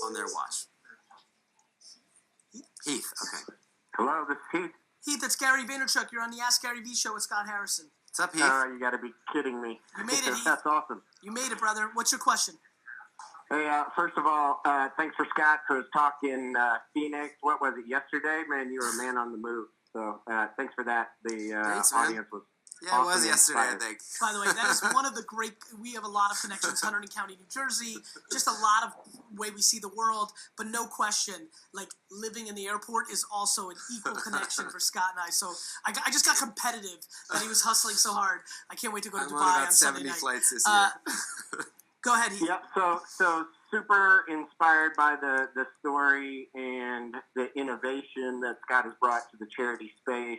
on their watch? Heath, okay. Hello, this is Heath. Heath, it's Gary Vaynerchuk. You're on the Ask GaryVee show with Scott Harrison. What's up, Heath? You got to be kidding me. You made it, Heath. That's awesome. You made it, brother. What's your question? Hey, first of all, thanks for Scott for his talk in Phoenix. What was it, yesterday? Man, you were a man on the move. So thanks for that. The audience was Yeah, it was yesterday, I think. By the way, that is one of the great, we have a lot of connections, Hunterdon County, New Jersey, just a lot of way we see the world, but no question, like living in the airport is also an equal connection for Scott and I. So I just got competitive that he was hustling so hard. I can't wait to go to Dubai on Sunday night. 70 flights this year. Go ahead, Heath. Yep, so super inspired by the story and the innovation that Scott has brought to the charity space.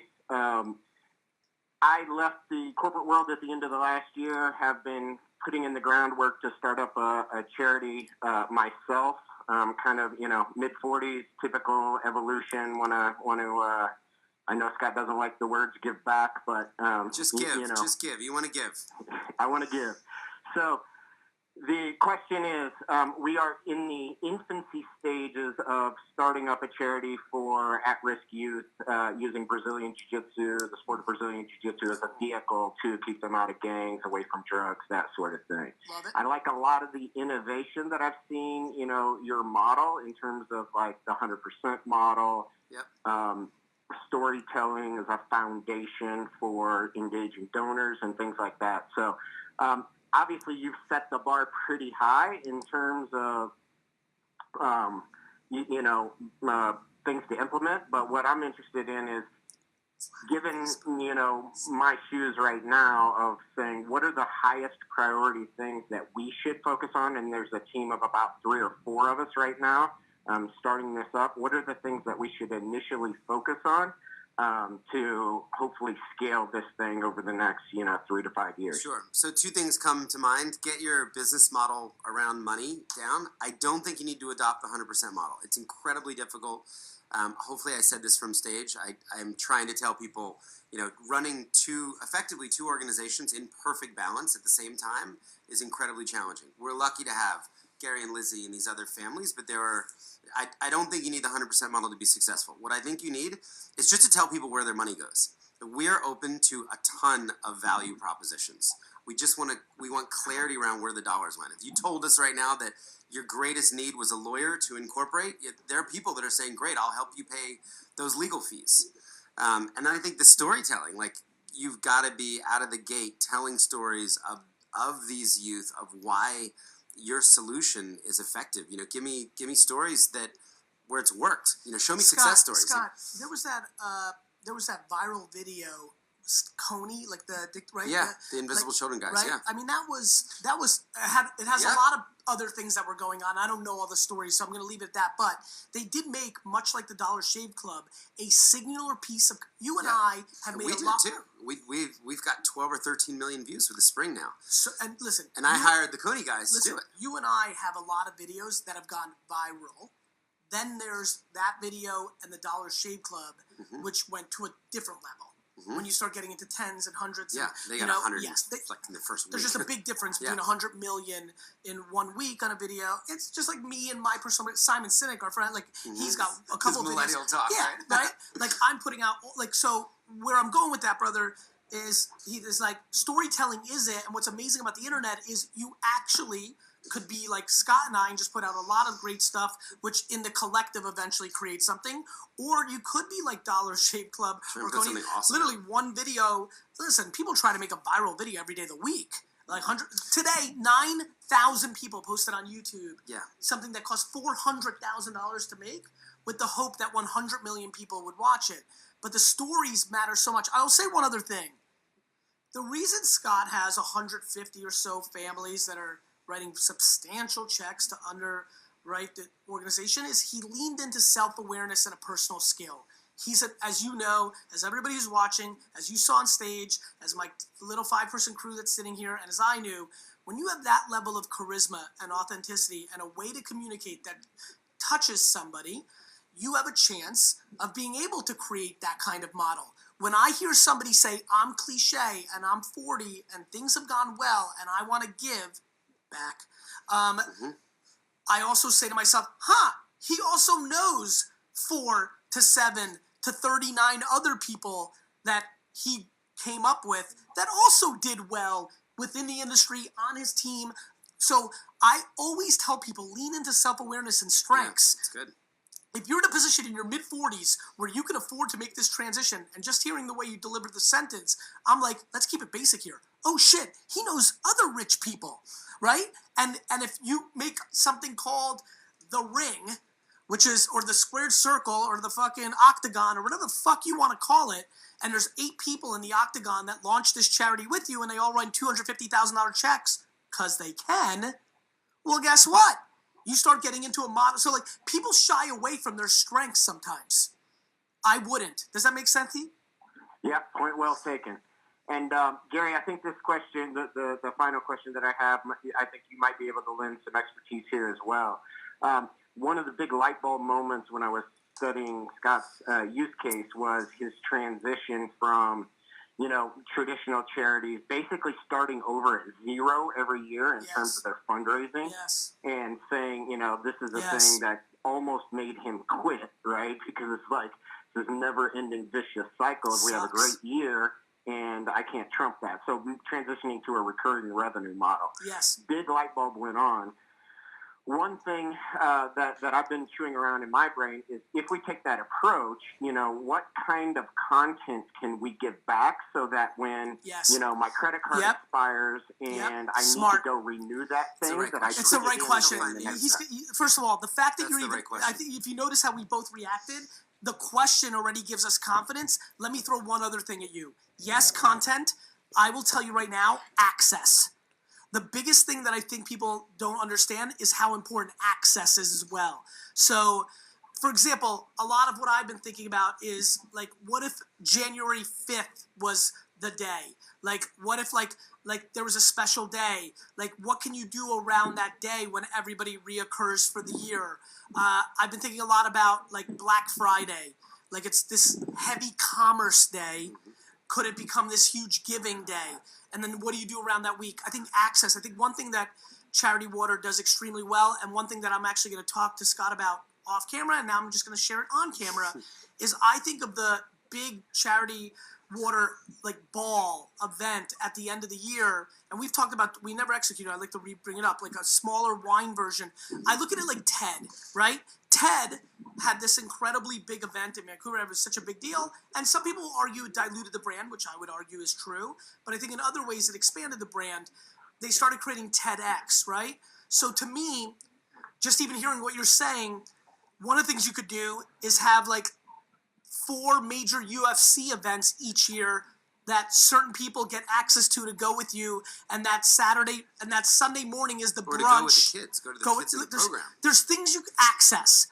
I left the corporate world at the end of the last year, have been putting in the groundwork to start up a charity myself, kind of, mid-40s, typical evolution, I know Scott doesn't like the words give back, but... just give. You want to give. I want to give. So the question is, we are in the infancy stages of starting up a charity for at-risk youth using Brazilian Jiu Jitsu, the sport of Brazilian Jiu Jitsu, as a vehicle to keep them out of gangs, away from drugs, that sort of thing. Love it. I like a lot of the innovation that I've seen, your model in terms of like the 100% model. Yep. Storytelling as a foundation for engaging donors and things like that. So, obviously, you've set the bar pretty high in terms of, things to implement. But what I'm interested in is, given, my shoes right now of saying, what are the highest priority things that we should focus on? And there's a team of about 3 or 4 of us right now starting this up. What are the things that we should initially focus on? To hopefully scale this thing over the next, 3 to 5 years. Sure. So 2 things come to mind. Get your business model around money down. I don't think you need to adopt the 100% model. It's incredibly difficult. Hopefully I said this from stage. I'm trying to tell people, running effectively two organizations in perfect balance at the same time is incredibly challenging. We're lucky to have Gary and Lizzie and these other families, but I don't think you need the 100% model to be successful. What I think you need is just to tell people where their money goes. We're open to a ton of value propositions. We want clarity around where the dollars went. If you told us right now that your greatest need was a lawyer to incorporate, there are people that are saying, great, I'll help you pay those legal fees. And then I think the storytelling, like you've got to be out of the gate telling stories of these youth, of why your solution is effective. Give me stories where it's worked. Show me success stories. Scott, there was that viral video, Coney, like right? Yeah, the Invisible Children guys. Right? Yeah. I mean, it has a lot of other things that were going on. I don't know all the stories, so I'm going to leave it at that. But they did make, much like the Dollar Shave Club, a singular piece of. You and I have made a lot. We do too. We've got 12 or 13 million views for the spring now. So, and listen, and I hired the Coney guys to do it. You and I have a lot of videos that have gone viral. Then there's that video and the Dollar Shave Club, which went to a different level. When you start getting into tens and hundreds, they got 100. Yes, like in the first week. There's just a big difference between 100 million in 1 week on a video. It's just like me and my personal Simon Sinek, our friend. Like he's got a couple of videos. Millennial talk, right? Like I'm putting out so. Where I'm going with that, brother, is like storytelling is it, and what's amazing about the internet is you actually could be like Scott and I and just put out a lot of great stuff, which in the collective eventually creates something. Or you could be like Dollar Shave Club or Coney. Awesome. Literally one video. Listen, people try to make a viral video every day of the week. Like today, 9,000 people posted on YouTube. Yeah. Something that cost $400,000 to make, with the hope that 100 million people would watch it. But the stories matter so much. I'll say one other thing. The reason Scott has 150 or so families that are writing substantial checks to underwrite the organization is he leaned into self-awareness and a personal skill. He's, as you know, as everybody who's watching, as you saw on stage, as my little 5-person crew that's sitting here, and as I knew, when you have that level of charisma and authenticity and a way to communicate that touches somebody, you have a chance of being able to create that kind of model. When I hear somebody say, I'm cliche and I'm 40 and things have gone well and I want to give back, I also say to myself, he also knows 4 to 7 to 39 other people that he came up with that also did well within the industry on his team. So I always tell people, lean into self-awareness and strengths. That's good. If you're in a position in your mid-40s where you can afford to make this transition, and just hearing the way you delivered the sentence, I'm like, let's keep it basic here. Oh shit, he knows other rich people, right? And if you make something called the ring, which is, or the squared circle, or the fucking octagon, or whatever the fuck you want to call it, and there's 8 people in the octagon that launched this charity with you, and they all run $250,000 checks because they can, well, guess what? You start getting into a model. So, like, people shy away from their strengths sometimes. I wouldn't. Does that make sense to you? Yeah, point well taken. And, Gary, I think this question, the final question that I have, I think you might be able to lend some expertise here as well. One of the big light bulb moments when I was studying Scott's use case was his transition from, traditional charities basically starting over at zero every year in terms of their fundraising, and saying, this is a thing that almost made him quit, right? Because it's like this never-ending vicious cycle. If we have a great year, and I can't trump that. So transitioning to a recurring revenue model. Yes. Big light bulb went on. One thing that I've been chewing around in my brain is, if we take that approach, what kind of content can we give back so that when, my credit card expires and I need to go renew that thing, it's the right question. First of all, the fact that you're even, question. I think if you notice how we both reacted, the question already gives us confidence. Let me throw one other thing at you. Yes, content. I will tell you right now, access. The biggest thing that I think people don't understand is how important access is as well. So, for example, a lot of what I've been thinking about is, like, what if January 5th was the day? Like, what if, like there was a special day? Like, what can you do around that day when everybody reoccurs for the year? I've been thinking a lot about, like, Black Friday. Like, it's this heavy commerce day. Could it become this huge giving day? And then what do you do around that week? I think access. I think one thing that Charity Water does extremely well, and one thing that I'm actually going to talk to Scott about off camera, and now I'm just going to share it on camera, is I think of the big Charity Water, like, ball event at the end of the year, and we've talked about, we never executed, I'd like to bring it up, like a smaller wine version. I look at it like TED, right? TED had this incredibly big event in Vancouver. It was such a big deal. And some people will argue it diluted the brand, which I would argue is true. But I think in other ways it expanded the brand. They started creating TEDx, right? So to me, just even hearing what you're saying, one of the things you could do is have, like, 4 major UFC events each year that certain people get access to go with you, and that Saturday and that Sunday morning is the Or brunch. to go with the kids. Go to the kids in the program. There's things you access.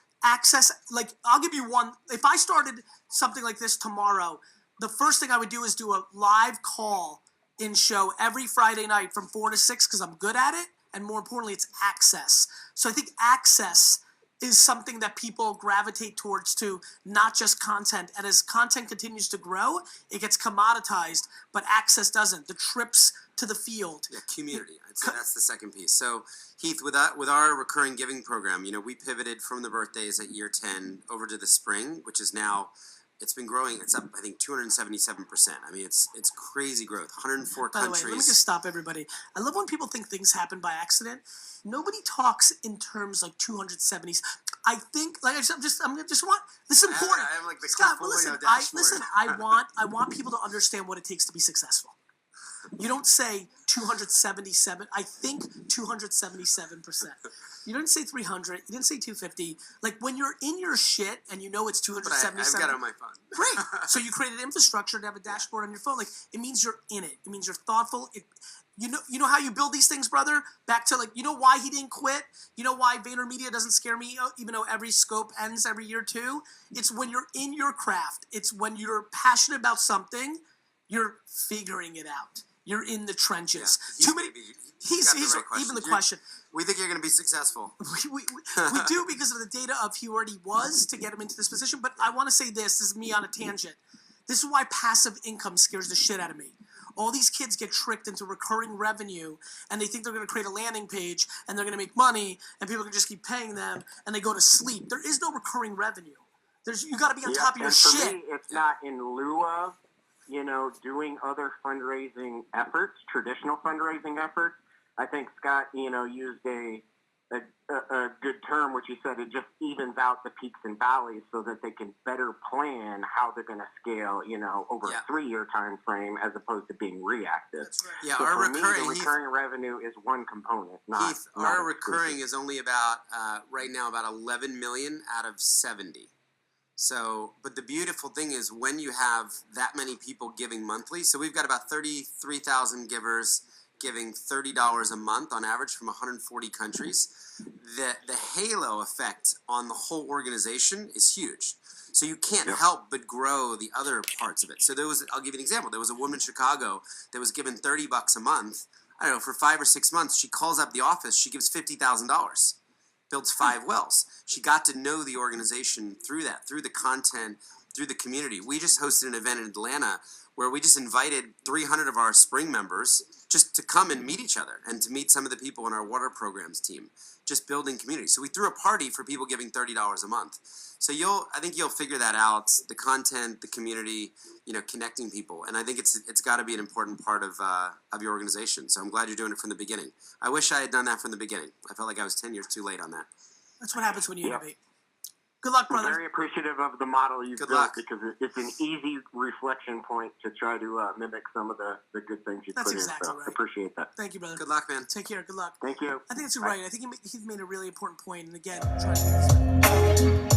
Like, I'll give you one. If I started something like this tomorrow, the first thing I would do is do a live call in show every Friday night from 4 to 6 because I'm good at it, and more importantly, it's access. So I think access is something that people gravitate towards too, not just content. And as content continues to grow, it gets commoditized, but access doesn't. The trips to the field. Yeah, community. I'd say that's the second piece. So, Heath, with our recurring giving program, we pivoted from the birthdays at year 10 over to the spring, which is now, it's been growing. It's up, I think, 277%. I mean, it's crazy growth. 104 By the countries. way, let me just stop everybody. I love when people think things happen by accident. Nobody talks in terms like 270s. I think, like, I just want, this is important. I have, like, the Scott, portfolio listen, dashboard. I want people to understand what it takes to be successful. You don't say 277. I think 277%. You didn't say 300. You didn't say 250. Like, when you're in your shit and you know it's 277. But I've got it on my phone. Great. So you created infrastructure to have a dashboard on your phone. Like, it means you're in it. It means you're thoughtful. You know how you build these things, brother? Back to, like, you know why he didn't quit? You know why VaynerMedia doesn't scare me, even though every scope ends every year too? It's when you're in your craft. It's when you're passionate about something, you're figuring it out. You're in the trenches. Yeah, he's right even the question. We think you're going to be successful. We do, because of the data of he already was to get him into this position. But I want to say this is me on a tangent. This is why passive income scares the shit out of me. All these kids get tricked into recurring revenue, and they think they're going to create a landing page, and they're going to make money, and people can just keep paying them, and they go to sleep. There is no recurring revenue. You got to be on top of your shit. For me, it's not in lieu of, doing other fundraising efforts, traditional fundraising efforts. I think Scott, used a good term, which he said it just evens out the peaks and valleys so that they can better plan how they're going to scale, over a 3-year time frame as opposed to being reactive. That's right. Yeah, so our for recurring, me, the recurring revenue is one component, not Heath, our not recurring is only about right now about 11 million out of 70. So, but the beautiful thing is when you have that many people giving monthly, so we've got about 33,000 givers giving $30 a month on average from 140 countries, the halo effect on the whole organization is huge. So you can't help but grow the other parts of it. So I'll give you an example. There was a woman in Chicago that was given $30 a month. I don't know, for 5 or 6 months, she calls up the office, she gives $50,000. Builds 5 wells. She got to know the organization through that, through the content, through the community. We just hosted an event in Atlanta where we just invited 300 of our spring members just to come and meet each other and to meet some of the people in our water programs team, just building community. So we threw a party for people giving $30 a month. So I think you'll figure that out, the content, the community, connecting people. And I think it's got to be an important part of your organization. So I'm glad you're doing it from the beginning. I wish I had done that from the beginning. I felt like I was 10 years too late on that. That's what happens when you innovate. Good luck, brother. I'm very appreciative of the model you've Good built luck. because it's an easy reflection point to try to mimic some of the good things you've That's put exactly in. So right. I appreciate that. Thank you, brother. Good luck, man. Take care. Good luck. Thank you. I think that's right. I think he made a really important point. And again, trying to